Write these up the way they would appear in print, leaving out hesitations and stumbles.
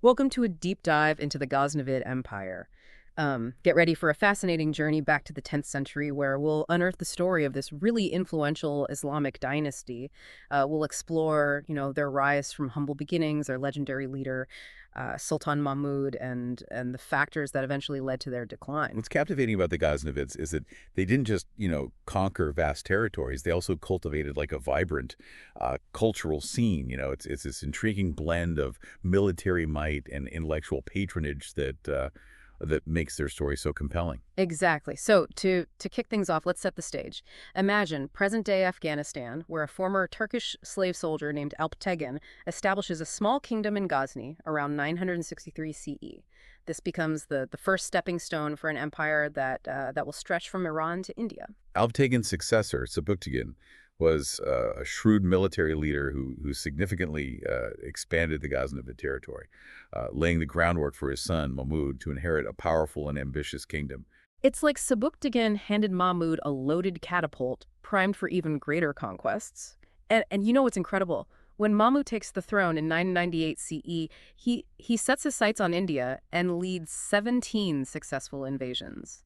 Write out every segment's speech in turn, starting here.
Welcome to a deep dive into the Ghaznavid Empire. Get ready for a fascinating journey back to the 10th century where we'll unearth the story of this really influential Islamic dynasty. We'll explore, their rise from humble beginnings, their legendary leader, Sultan Mahmud, and the factors that eventually led to their decline. What's captivating about the Ghaznavids is that they didn't just, conquer vast territories. They also cultivated like a vibrant cultural scene. It's this intriguing blend of military might and intellectual patronage that makes their story so compelling. Exactly. So to kick things off, let's set the stage. Imagine present-day Afghanistan, where a former Turkish slave soldier named Alp Tegan establishes a small kingdom in Ghazni around 963 CE. This becomes the first stepping stone for an empire that will stretch from Iran to India. Alptegin's successor, Sebuktigin, was a shrewd military leader who significantly expanded the Ghaznavid territory, laying the groundwork for his son, Mahmud, to inherit a powerful and ambitious kingdom. It's like Sebuktigin handed Mahmud a loaded catapult, primed for even greater conquests. And you know what's incredible? When Mahmud takes the throne in 998 CE, he sets his sights on India and leads 17 successful invasions.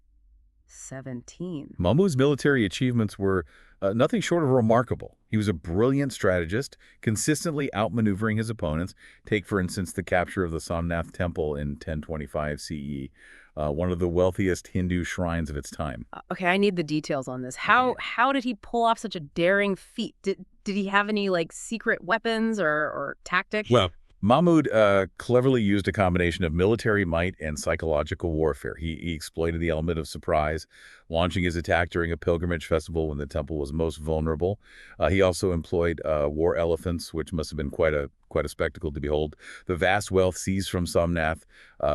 17. Mahmud's military achievements were nothing short of remarkable. He was a brilliant strategist, consistently outmaneuvering his opponents. Take, for instance, the capture of the Somnath Temple in 1025 CE, one of the wealthiest Hindu shrines of its time. Okay, I need the details on this. How did he pull off such a daring feat? Did he have any like secret weapons or tactics? Well, Mahmud cleverly used a combination of military might and psychological warfare. He exploited the element of surprise, launching his attack during a pilgrimage festival when the temple was most vulnerable. He also employed war elephants, which must have been quite a spectacle to behold. The vast wealth seized from Somnath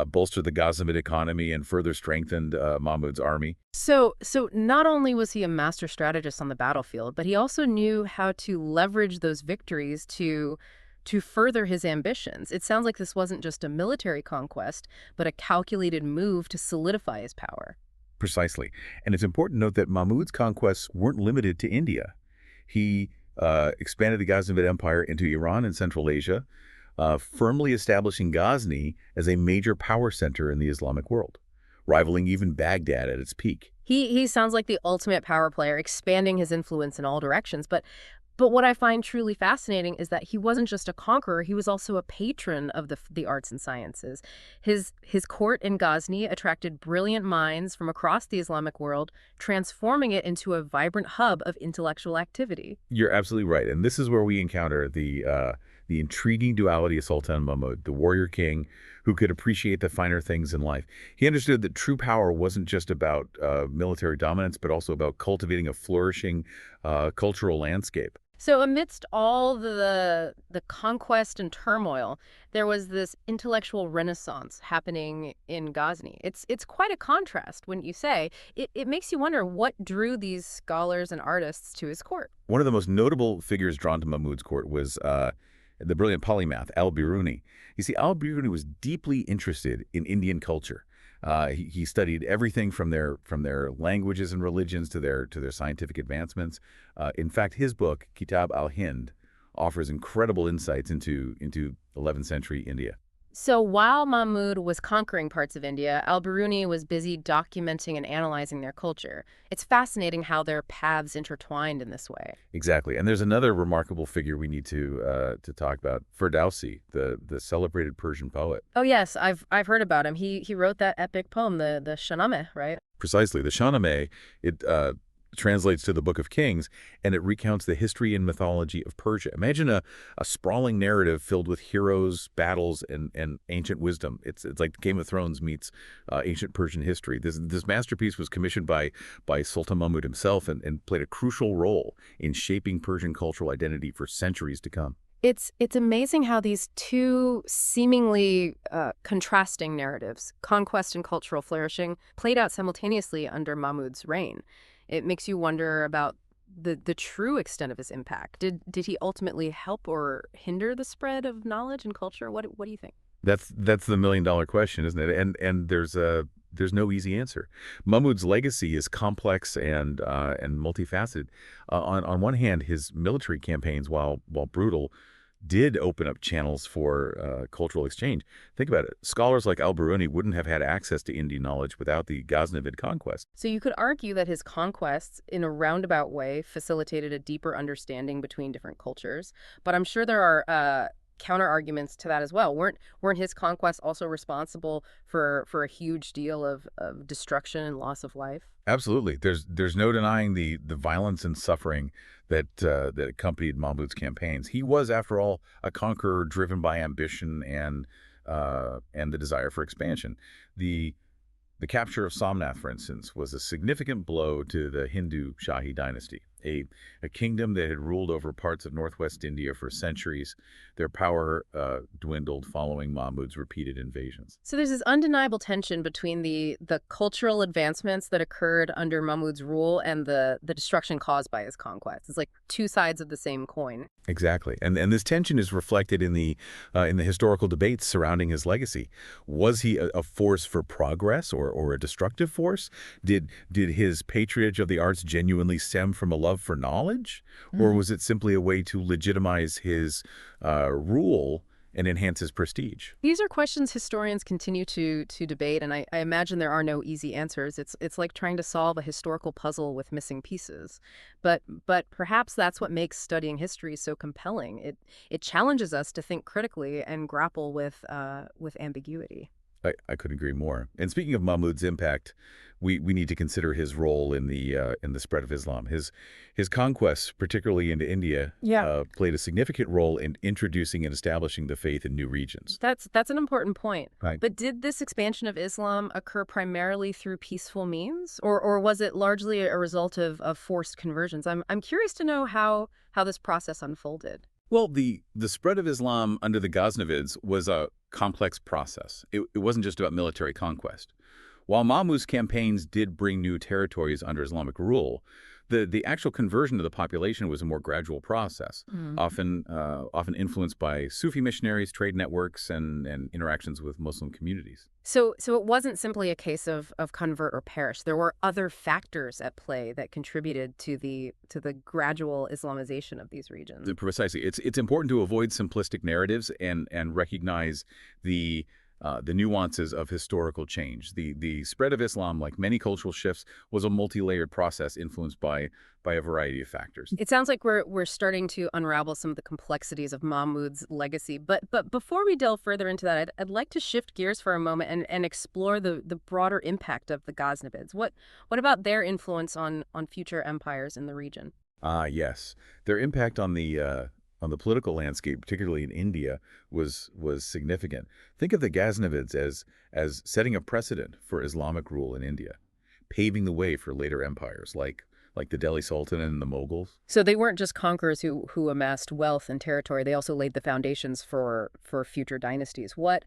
bolstered the Ghaznavid economy and further strengthened Mahmud's army. So not only was he a master strategist on the battlefield, but he also knew how to leverage those victories to further his ambitions. It sounds like this wasn't just a military conquest, but a calculated move to solidify his power. Precisely. And it's important to note that Mahmud's conquests weren't limited to India. He expanded the Ghaznavid Empire into Iran and Central Asia, firmly establishing Ghazni as a major power center in the Islamic world, rivaling even Baghdad at its peak. He sounds like the ultimate power player, expanding his influence in all directions. But what I find truly fascinating is that he wasn't just a conqueror, he was also a patron of the arts and sciences. His court in Ghazni attracted brilliant minds from across the Islamic world, transforming it into a vibrant hub of intellectual activity. You're absolutely right. And this is where we encounter the intriguing duality of Sultan Mahmud, the warrior king who could appreciate the finer things in life. He understood that true power wasn't just about military dominance, but also about cultivating a flourishing cultural landscape. So amidst all the conquest and turmoil, there was this intellectual renaissance happening in Ghazni. It's quite a contrast, wouldn't you say? It makes you wonder what drew these scholars and artists to his court. One of the most notable figures drawn to Mahmud's court was the brilliant polymath al-Biruni. You see, al-Biruni was deeply interested in Indian culture. He studied everything from their languages and religions to their scientific advancements. In fact, his book Kitab al-Hind offers incredible insights into 11th century India. So while Mahmud was conquering parts of India, al-Biruni was busy documenting and analyzing their culture. It's fascinating how their paths intertwined in this way. Exactly, and there's another remarkable figure we need to talk about: Ferdowsi, the celebrated Persian poet. Oh yes, I've heard about him. He wrote that epic poem, the Shahnameh, right? Precisely, the Shahnameh. It translates to the Book of Kings, and it recounts the history and mythology of Persia. Imagine a sprawling narrative filled with heroes, battles, and ancient wisdom. It's like Game of Thrones meets ancient Persian history. This masterpiece was commissioned by Sultan Mahmud himself and played a crucial role in shaping Persian cultural identity for centuries to come. It's amazing how these two seemingly contrasting narratives, conquest and cultural flourishing, played out simultaneously under Mahmud's reign. It makes you wonder about the true extent of his impact. Did he ultimately help or hinder the spread of knowledge and culture? What do you think? That's the million-dollar question, isn't it? And there's no easy answer. Mahmud's legacy is complex and multifaceted. On one hand, his military campaigns, while brutal, did open up channels for cultural exchange. Think about it. Scholars like al-Biruni wouldn't have had access to Indian knowledge without the Ghaznavid conquest. So you could argue that his conquests, in a roundabout way, facilitated a deeper understanding between different cultures. But I'm sure there are counter arguments to that as well. Weren't his conquests also responsible for a huge deal of destruction and loss of life? Absolutely. There's no denying the violence and suffering that accompanied Mahmud's campaigns. He was, after all, a conqueror driven by ambition and the desire for expansion. The the capture of Somnath, for instance, was a significant blow to the Hindu Shahi dynasty, a kingdom that had ruled over parts of northwest India for centuries. Their power dwindled following Mahmud's repeated invasions. So there's this undeniable tension between the cultural advancements that occurred under Mahmud's rule and the destruction caused by his conquests. It's like two sides of the same coin. Exactly, and this tension is reflected in the historical debates surrounding his legacy. Was he a force for progress or a destructive force? Did his patronage of the arts genuinely stem from a love for knowledge, or was it simply a way to legitimize his rule and enhance his prestige? These are questions historians continue to debate, and I imagine there are no easy answers. It's like trying to solve a historical puzzle with missing pieces. But perhaps that's what makes studying history so compelling. It challenges us to think critically and grapple with ambiguity. I couldn't agree more. And speaking of Mahmud's impact, we need to consider his role in the spread of Islam. His conquests, particularly into India, played a significant role in introducing and establishing the faith in new regions. That's an important point. Right. But did this expansion of Islam occur primarily through peaceful means, or was it largely a result of forced conversions? I'm curious to know how this process unfolded. Well, the spread of Islam under the Ghaznavids was a complex process. It wasn't just about military conquest. While Mahmud's campaigns did bring new territories under Islamic rule, the actual conversion of the population was a more gradual process, often influenced by Sufi missionaries, trade networks, and interactions with Muslim communities. So it wasn't simply a case of convert or perish. There were other factors at play that contributed to the gradual Islamization of these regions. Precisely. It's important to avoid simplistic narratives and recognize the nuances of historical change. The spread of Islam, like many cultural shifts, was a multi-layered process influenced by a variety of factors. It sounds like we're starting to unravel some of the complexities of Mahmud's legacy. But before we delve further into that, I'd like to shift gears for a moment and explore the broader impact of the Ghaznavids. What about their influence on future empires in the region? Yes. Their impact on the political landscape, particularly in India, was significant. Think of the Ghaznavids as setting a precedent for Islamic rule in India, paving the way for later empires like the Delhi Sultan and the Mughals. So they weren't just conquerors who amassed wealth and territory. They also laid the foundations for future dynasties. What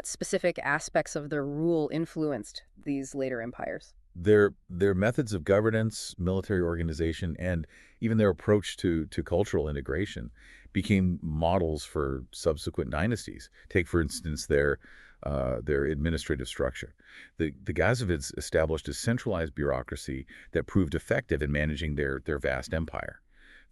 specific aspects of their rule influenced these later empires? Their methods of governance, military organization, and even their approach to cultural integration became models for subsequent dynasties. Take, for instance, their administrative structure. The Ghaznavids established a centralized bureaucracy that proved effective in managing their vast empire.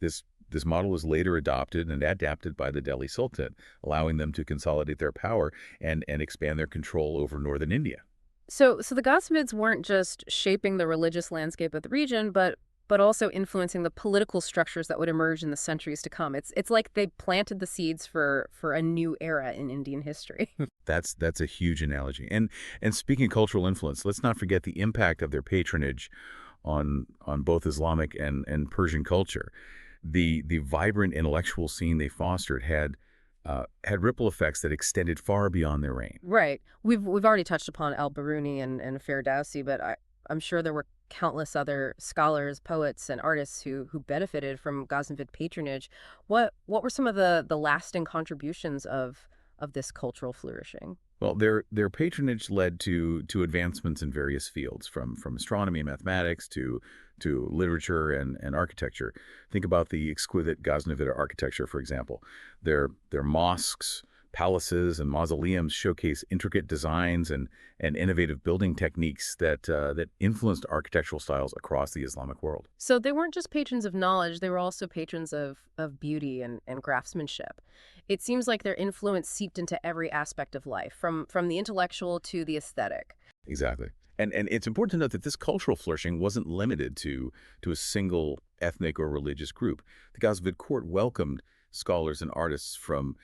This model was later adopted and adapted by the Delhi Sultan, allowing them to consolidate their power and expand their control over northern India. So the Ghaznavids weren't just shaping the religious landscape of the region, but also influencing the political structures that would emerge in the centuries to come. It's like they planted the seeds for a new era in Indian history. That's a huge analogy. And speaking of cultural influence, let's not forget the impact of their patronage on both Islamic and Persian culture. The vibrant intellectual scene they fostered had ripple effects that extended far beyond their reign. Right. We've already touched upon al-Biruni and Ferdowsi, but I'm sure there were countless other scholars, poets, and artists who benefited from Ghaznavid patronage. What were some of the lasting contributions of this cultural flourishing? Well, their patronage led to advancements in various fields, from astronomy and mathematics to literature and architecture. Think about the exquisite Ghaznavid architecture, for example. Their mosques, Palaces and mausoleums showcase intricate designs and innovative building techniques that influenced architectural styles across the Islamic world. So they weren't just patrons of knowledge, they were also patrons of beauty and craftsmanship. It seems like their influence seeped into every aspect of life, from the intellectual to the aesthetic. Exactly. And it's important to note that this cultural flourishing wasn't limited to a single ethnic or religious group. The Ghaznavid court welcomed scholars and artists from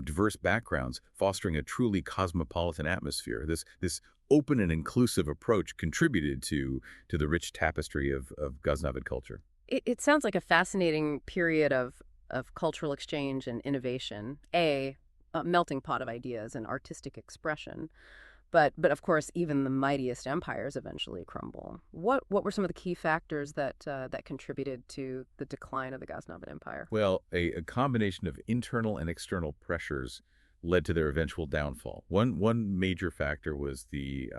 diverse backgrounds, fostering a truly cosmopolitan atmosphere. This open and inclusive approach contributed to the rich tapestry of Ghaznavid culture. It sounds like a fascinating period of cultural exchange and innovation, a melting pot of ideas and artistic expression. But of course, even the mightiest empires eventually crumble. What were some of the key factors that contributed to the decline of the Ghaznavid Empire? Well, a combination of internal and external pressures led to their eventual downfall. One major factor was the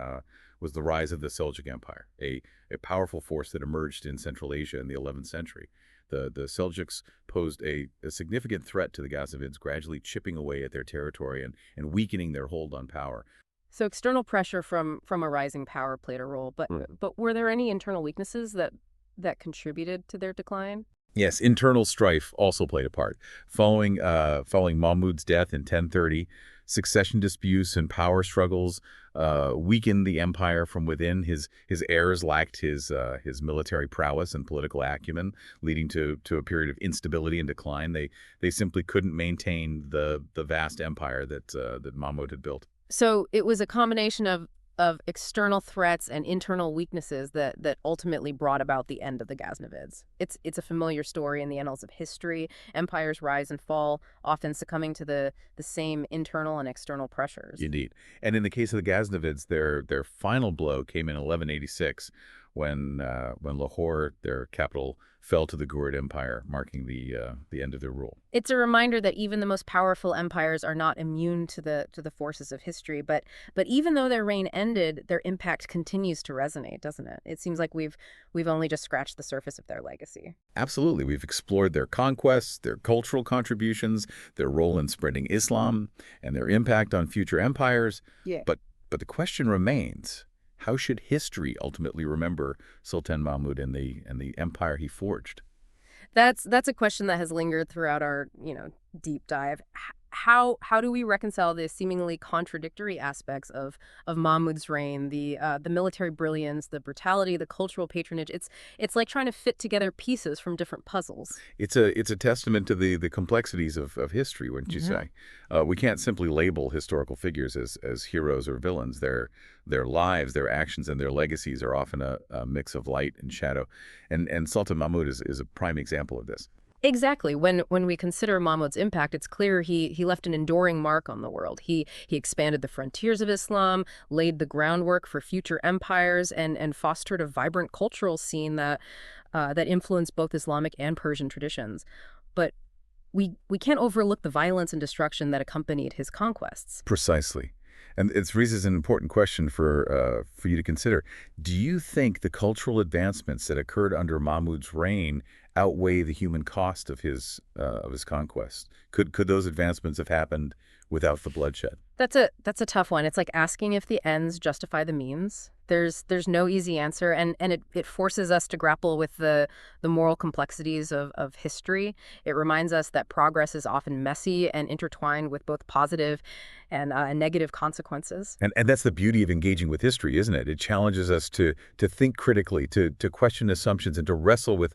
rise of the Seljuk Empire, a powerful force that emerged in Central Asia in the 11th century. The Seljuks posed a significant threat to the Ghaznavids, gradually chipping away at their territory and weakening their hold on power. So external pressure from a rising power played a role, but Right. but were there any internal weaknesses that contributed to their decline? Yes, internal strife also played a part. Following Mahmud's death in 1030, succession disputes and power struggles weakened the empire from within. His heirs lacked his military prowess and political acumen, leading to a period of instability and decline. They simply couldn't maintain the vast empire that Mahmud had built. So it was a combination of external threats and internal weaknesses that ultimately brought about the end of the Ghaznavids. It's a familiar story in the annals of history. Empires rise and fall, often succumbing to the same internal and external pressures. Indeed. And in the case of the Ghaznavids, their final blow came in 1186 when Lahore, their capital, fell to the Ghurid Empire, marking the end of their rule. It's a reminder that even the most powerful empires are not immune to the forces of history, but even though their reign ended, their impact continues to resonate, doesn't it? It seems like we've only just scratched the surface of their legacy. Absolutely. We've explored their conquests, their cultural contributions, their role in spreading Islam, and their impact on future empires. Yeah. But the question remains, how should history ultimately remember Sultan Mahmud and the empire he forged? That's a question that has lingered throughout our, deep dive. How do we reconcile the seemingly contradictory aspects of Mahmud's reign, the military brilliance, the brutality, the cultural patronage? It's like trying to fit together pieces from different puzzles. It's a testament to the complexities of history, wouldn't you say? We can't simply label historical figures as heroes or villains. Their lives, their actions, and their legacies are often a mix of light and shadow. And Sultan Mahmud is a prime example of this. Exactly. When we consider Mahmud's impact, it's clear he left an enduring mark on the world. He expanded the frontiers of Islam, laid the groundwork for future empires, and fostered a vibrant cultural scene that influenced both Islamic and Persian traditions. But we can't overlook the violence and destruction that accompanied his conquests. Precisely. And it raises an important question for you to consider. Do you think the cultural advancements that occurred under Mahmud's reign outweigh the human cost of his conquest? Could those advancements have happened without the bloodshed? That's a tough one. It's like asking if the ends justify the means. There's no easy answer, and it forces us to grapple with the moral complexities of history. It reminds us that progress is often messy and intertwined with both positive and negative consequences. And that's the beauty of engaging with history, isn't it? It challenges us to think critically, to question assumptions, and to wrestle with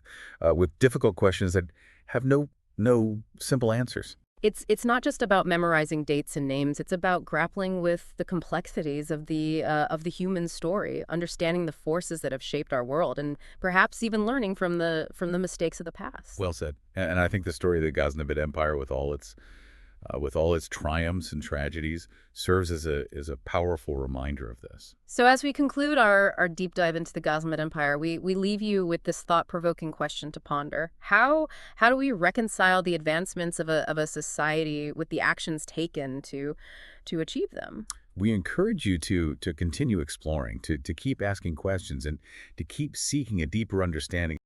difficult questions that have no simple answers. It's not just about memorizing dates and names. It's about grappling with the complexities of the human story, understanding the forces that have shaped our world, and perhaps even learning from the mistakes of the past. Well said. And I think the story of the Ghaznavid Empire, with all its triumphs and tragedies, serves as a powerful reminder of this. So as we conclude our deep dive into the Ghaznavid Empire, we leave you with this thought-provoking question to ponder. How do we reconcile the advancements of a society with the actions taken to achieve them? We encourage you to continue exploring, to keep asking questions, and to keep seeking a deeper understanding